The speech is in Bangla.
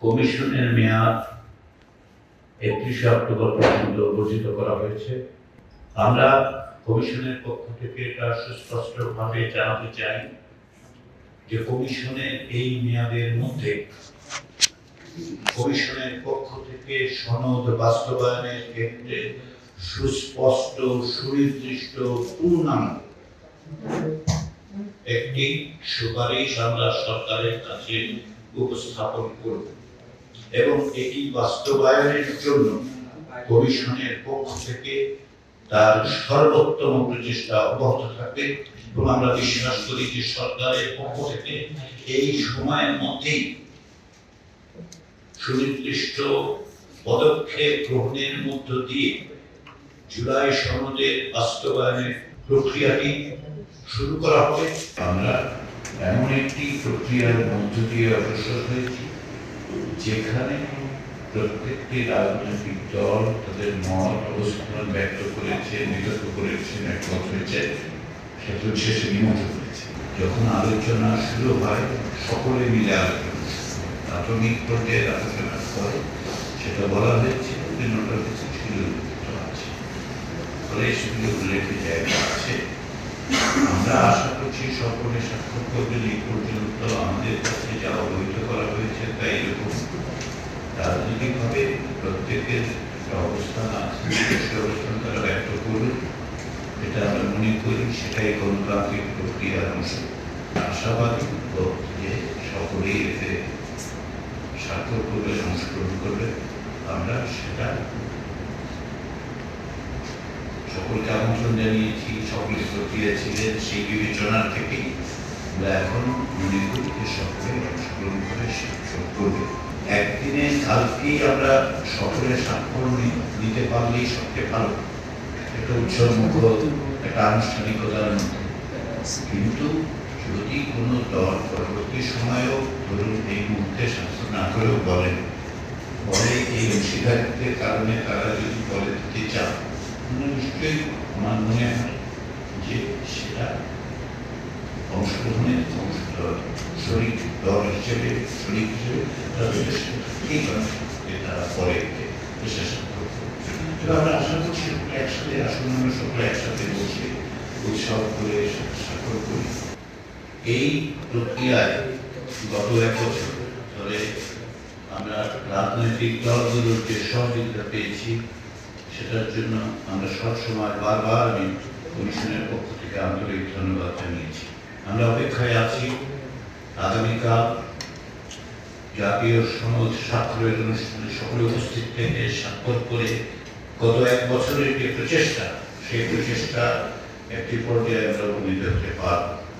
কমিশনের মেয়াদ 31শে অক্টোবর পর্যন্ত বর্ধিত করা হয়েছে। আমরা কমিশনের পক্ষ থেকে এটা সুস্পষ্টভাবে জানাতে চাই যে কমিশনের এই মেয়াদের মধ্যে কমিশনের পক্ষ থেকে সনদ বাস্তবায়নের ক্ষেত্রে সুস্পষ্ট সুনির্দিষ্ট পূর্ণাঙ্গ একটি সুপারিশ আমরা সরকারের কাছে উপস্থাপন করব এবং এটি বাস্তবায়নের জন্য কমিশনের পক্ষ থেকে তার সর্বোত্তম প্রচেষ্টা অব্যাহত থাকবে এবং আমরা বিশ্বাস করি যে সরকারের পক্ষ থেকে এই সময়ের মধ্যেই সুনির্দিষ্ট পদক্ষেপ গ্রহণের মধ্য দিয়ে জুলাই সনদের বাস্তবায়নের প্রক্রিয়াটি শুরু করা হবে। আমরা এমন একটি প্রক্রিয়ার মধ্য দিয়ে অগ্রসর হয়েছি যেখানে প্রত্যেকটি রাজনৈতিক দল তাদের মত অবস্থান ব্যক্ত করেছে, বিতর্ক করেছেন, একমত হয়েছে, সেটা শেষে বিমত হয়েছে। যখন আলোচনা শুরু হয় সকলে মিলে আলোচনা, প্রাথমিক পর্যায়ে আলোচনার পরে সেটা বলা হয়েছে নোটার কিছু উল্লেখিত আছে, ফলে সেগুলি উল্লেখের জায়গা আছে। আমরা আশা করছি সকলে স্বাক্ষর করবেন। এই পর্যন্ত আমাদের কাছে যা অবহিত করা হয়েছে তাই এরকম রাজনৈতিকভাবে প্রত্যেকের একটা অবস্থান আছে, সে অবস্থান তারা ব্যক্ত করবে, এটা আমরা মনে করি সেটাই গণতান্ত্রিক প্রক্রিয়ার অংশ। আশাবাদী যে সকলেই এতে স্বাক্ষর করবে, সংস্করণ করবে। আমরা সেটা সকলকে আমন্ত্রণ জানিয়েছি, সকলে প্রক্রিয়া ছিলেন, সেই বিবেচনার থেকেই আমরা এখন মনে করি যে সকলে অংশগ্রহণ করে স্বাক্ষর করবে। একদিনে কালকেই আমরা সকলে স্বাক্ষর নিতে পারলেই সবচেয়ে ভালো, একটা উৎসবমুখর একটা আনুষ্ঠানিকতার মধ্যে। কিন্তু যদি কোনো দল পরবর্তী সময়েও ধরুন এই মুহূর্তে স্বাক্ষর না করেও বলেন, পরে এই অংশীদারিত্বের কারণে তারা যদি বলে দিতে চান, নিশ্চয়ই আমার মনে হয় যে সেটা অংশগ্রহণের শরিক দল হিসেবে শরিক হিসেবে ঠিক আছে যে তারা পরে বিশেষ আমরা আশা করছি একসাথে আসুন, আমরা সকলে একসাথে বসে উৎসব করে স্বাক্ষর করি। এই প্রক্রিয়ায় গত 1 বছর ধরে আমরা রাজনৈতিক দলগুলোর যে সহযোগিতা পেয়েছি সেটার জন্য আমরা সবসময় বারবার আমি কমিশনের পক্ষ থেকে আন্তরিক ধন্যবাদ জানিয়েছি। আমরা অপেক্ষায় আছি আগামীকাল জাতীয় সনদ স্বাক্ষরের অনুষ্ঠানে সকলে উপস্থিত থেকে স্বাক্ষর করে গত 1 বছরের যে প্রচেষ্টা, সেই প্রচেষ্টা একটি পর্যায়ে আমরা উপনীত হতে পারব।